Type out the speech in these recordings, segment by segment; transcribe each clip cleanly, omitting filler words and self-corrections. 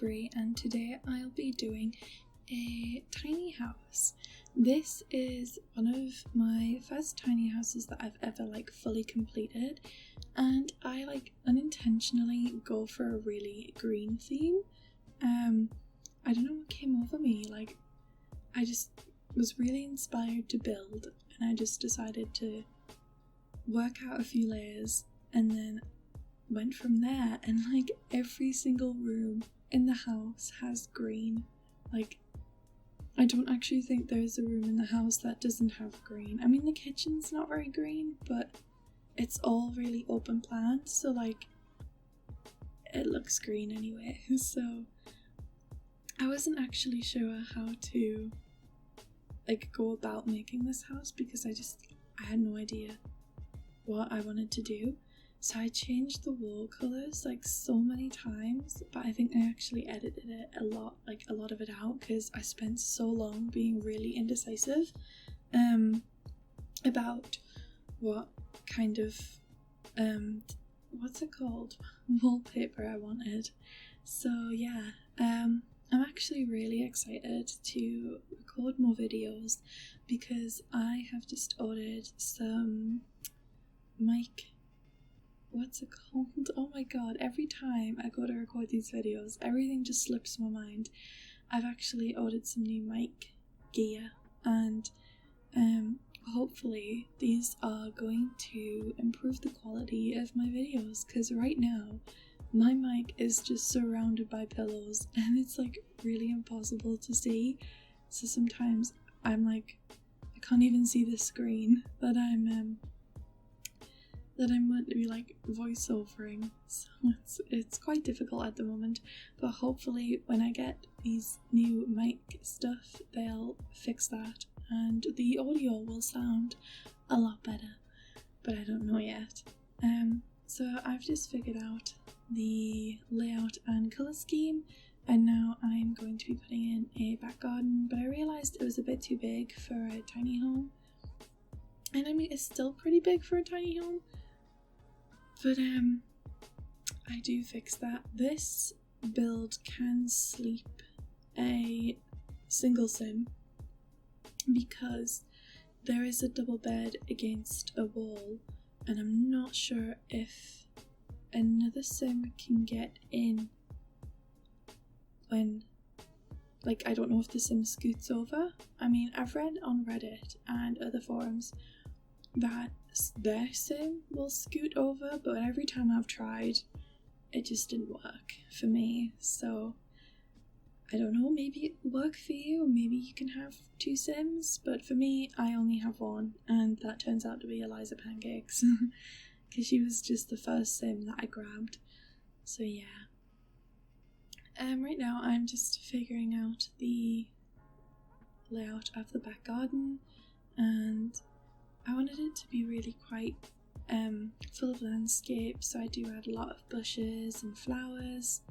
Brie, and today I'll be doing a tiny house. This is one of my first tiny houses that I've ever fully completed, and I unintentionally go for a really green theme. I don't know what came over me, I just was really inspired to build, and I just decided to work out a few layers and then went from there. And every single room in the house has green. I don't actually think there's a room in the house that doesn't have green. I mean, the kitchen's not very green, but it's all really open plan, so it looks green anyway. So I wasn't actually sure how to go about making this house because I had no idea what I wanted to do. So I changed the wall colours so many times, but I think I actually edited it a lot of it out because I spent so long being really indecisive about what kind of what's it called, wallpaper I wanted. So yeah, I'm actually really excited to record more videos because I have just ordered some what's it called? Oh my god, every time I go to record these videos, everything just slips my mind. I've actually ordered some new mic gear, and hopefully these are going to improve the quality of my videos, because right now my mic is just surrounded by pillows and it's really impossible to see. So sometimes I'm I can't even see the screen that I'm meant to be voiceovering, so it's quite difficult at the moment. But hopefully when I get these new mic stuff, they'll fix that and the audio will sound a lot better, but I don't know yet. So I've just figured out the layout and colour scheme, and now I'm going to be putting in a back garden, but I realised it was a bit too big for a tiny home. And I mean, it's still pretty big for a tiny home, but I do fix that. This build can sleep a single sim because there is a double bed against a wall, and I'm not sure if another sim can get in when I don't know if the sim scoots over. I mean, I've read on Reddit and other forums that their sim will scoot over, but every time I've tried it just didn't work for me. So I don't know, maybe it will work for you, or maybe you can have two sims, but for me I only have one, and that turns out to be Eliza Pancakes because she was just the first sim that I grabbed. So yeah, right now I'm just figuring out the layout of the back garden, and I wanted it to be really quite full of landscape, so I do add a lot of bushes and flowers.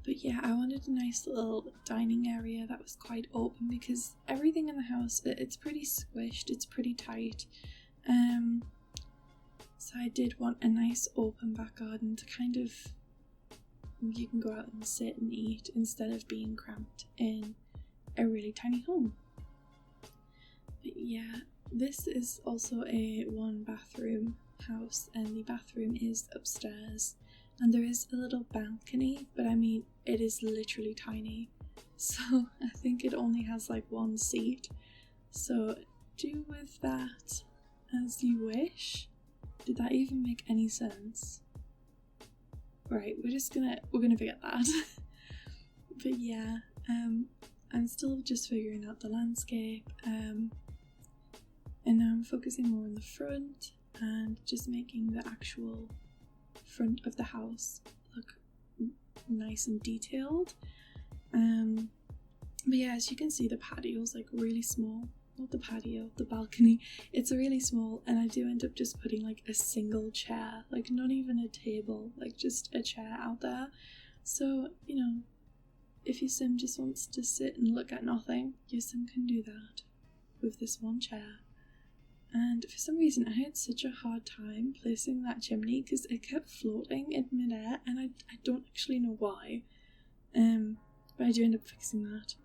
But yeah, I wanted a nice little dining area that was quite open because everything in the house, it's pretty squished, it's pretty tight. So I did want a nice open back garden to you can go out and sit and eat instead of being cramped in a really tiny home. But yeah, this is also a 1-bathroom house, and the bathroom is upstairs, and there is a little balcony, but I mean, it is literally tiny, so I think it only has one seat, so do with that as you wish. Did that even make any sense? Right, we're gonna forget that. But yeah, I'm still just figuring out the landscape, and now I'm focusing more on the front and just making the actual front of the house look nice and detailed. But yeah, as you can see, the patio's really small. Not the patio, the balcony. It's really small, and I do end up just putting a single chair, not even a table, just a chair out there. So, if your sim just wants to sit and look at nothing, your sim can do that with this one chair. and for some reason I had such a hard time placing that chimney because it kept floating in midair, and I don't actually know why, but I do end up fixing that.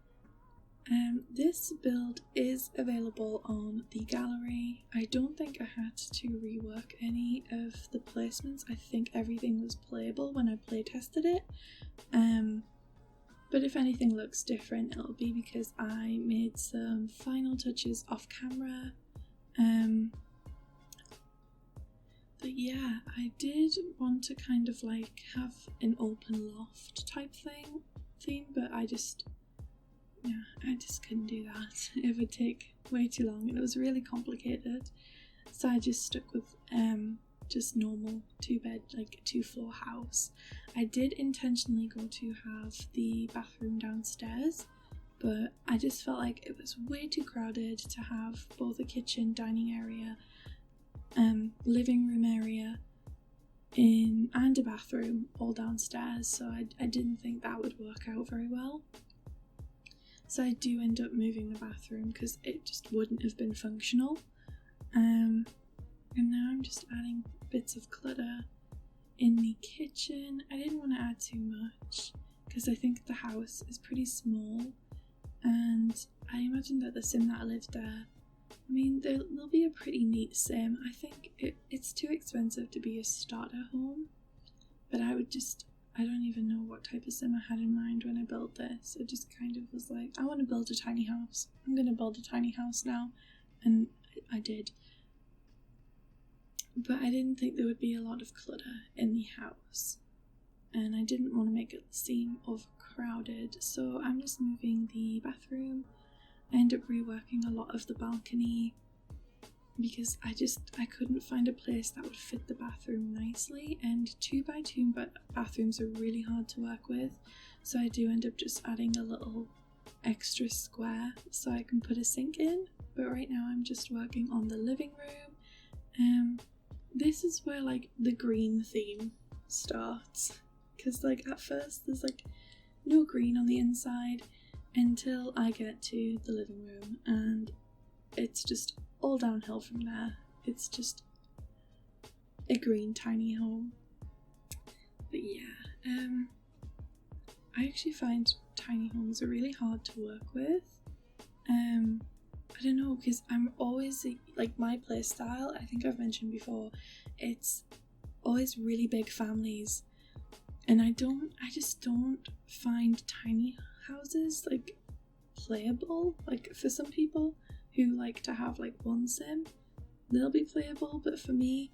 This build is available on the gallery. I don't think I had to rework any of the placements. I think everything was playable when I play tested it. But if anything looks different, it'll be because I made some final touches off camera. But yeah, I did want to kind of like have an open loft type theme, but I just couldn't do that. It would take way too long and it was really complicated. So I just stuck with just normal 2-bed, like 2-floor house. I did intentionally go to have the bathroom downstairs, but I just felt like it was way too crowded to have both a kitchen, dining area, living room area and a bathroom all downstairs, so I didn't think that would work out very well. So I do end up moving the bathroom because it just wouldn't have been functional. And now I'm just adding bits of clutter in the kitchen. I didn't want to add too much because I think the house is pretty small, and I imagine that the sim that lived there, I mean, there'll be a pretty neat sim. I think it's too expensive to be a starter home, but I don't even know what type of sim I had in mind when I built this. It just kind of was like, I want to build a tiny house. I'm going to build a tiny house now. And I did. But I didn't think there would be a lot of clutter in the house. And I didn't want to make it seem overcrowded. So I'm just moving the bathroom. I end up reworking a lot of the balcony, because I couldn't find a place that would fit the bathroom nicely, and 2x2 bathrooms are really hard to work with, so I do end up just adding a little extra square so I can put a sink in. But right now I'm just working on the living room. This is where like the green theme starts, because like at first there's like no green on the inside until I get to the living room, and it's just all downhill from there. It's just a green tiny home. But yeah, I actually find tiny homes are really hard to work with. I don't know, because I'm always like, my play style, I think I've mentioned before, it's always really big families, and I just don't find tiny houses like playable. Like for some people who like to have like one sim, they'll be playable, but for me,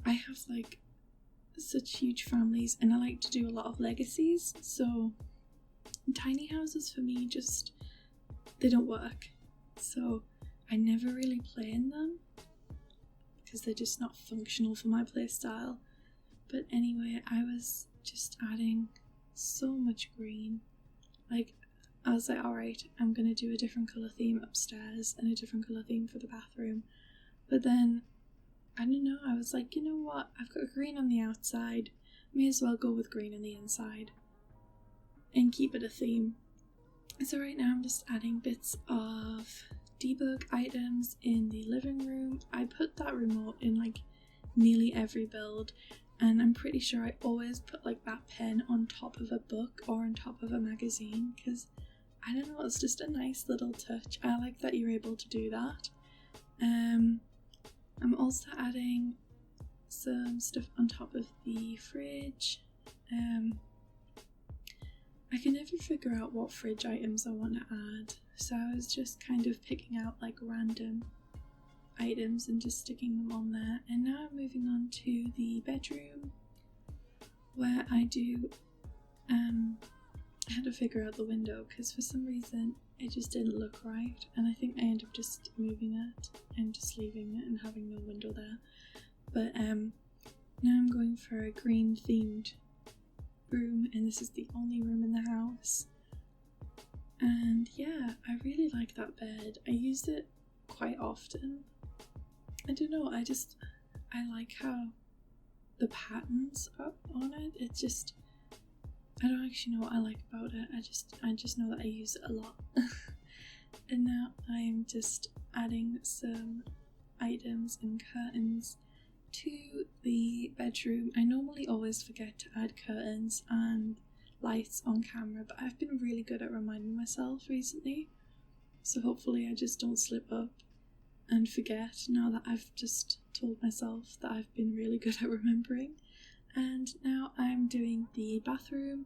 I have like such huge families and I like to do a lot of legacies, so tiny houses for me just, they don't work. So I never really play in them because they're just not functional for my play style. But anyway, I was just adding so much green. Like, I was like, alright, I'm gonna do a different colour theme upstairs and a different colour theme for the bathroom. But then, I don't know, I was like, you know what, I've got green on the outside, may as well go with green on the inside and keep it a theme. So right now I'm just adding bits of debug items in the living room. I put that remote in like nearly every build, and I'm pretty sure I always put like that pen on top of a book or on top of a magazine, because I don't know, it's just a nice little touch. I like that you're able to do that. I'm also adding some stuff on top of the fridge. I can never figure out what fridge items I want to add, so I was just kind of picking out like random items and just sticking them on there. And now I'm moving on to the bedroom, where I had to figure out the window because for some reason it just didn't look right, and I think I ended up just moving it and just leaving it and having no window there. But now I'm going for a green themed room, and this is the only room in the house. And yeah, I really like that bed. I use it quite often. I don't know, I like how the patterns are on it. It's just, I don't actually know what I like about it. I just know that I use it a lot. And now I'm just adding some items and curtains to the bedroom. I normally always forget to add curtains and lights on camera, but I've been really good at reminding myself recently, so hopefully I just don't slip up and forget now that I've just told myself that I've been really good at remembering. And now I'm doing the bathroom.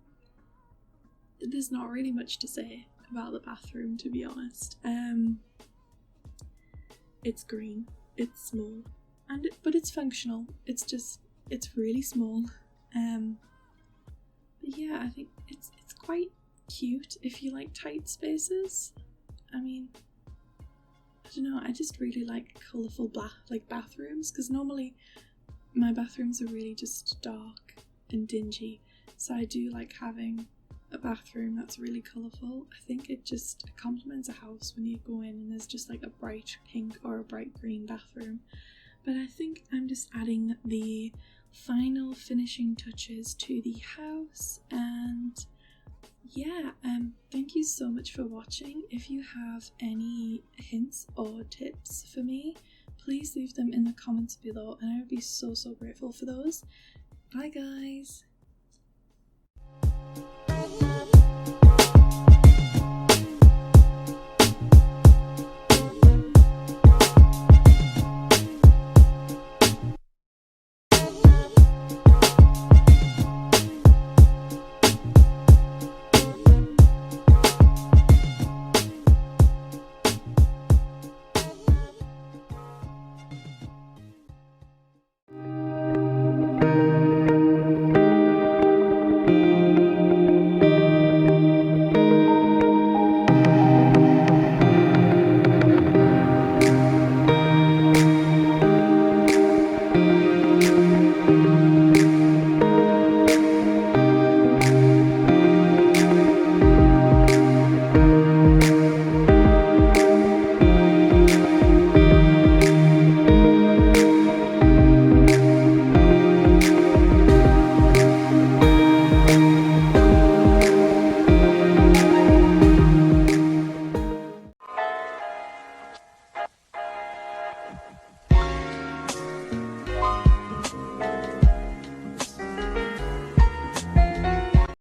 There's not really much to say about the bathroom, to be honest. It's green, it's small, but it's functional. It's really small. But yeah, I think it's quite cute if you like tight spaces. I mean, I don't know, I just really like colourful bathrooms, because normally my bathrooms are really just dark and dingy, so I do like having a bathroom that's really colourful. I think it complements a house when you go in and there's just like a bright pink or a bright green bathroom. But I think I'm just adding the final finishing touches to the house, and yeah, thank you so much for watching. If you have any hints or tips for me, please leave them in the comments below and I would be so grateful for those. Bye guys!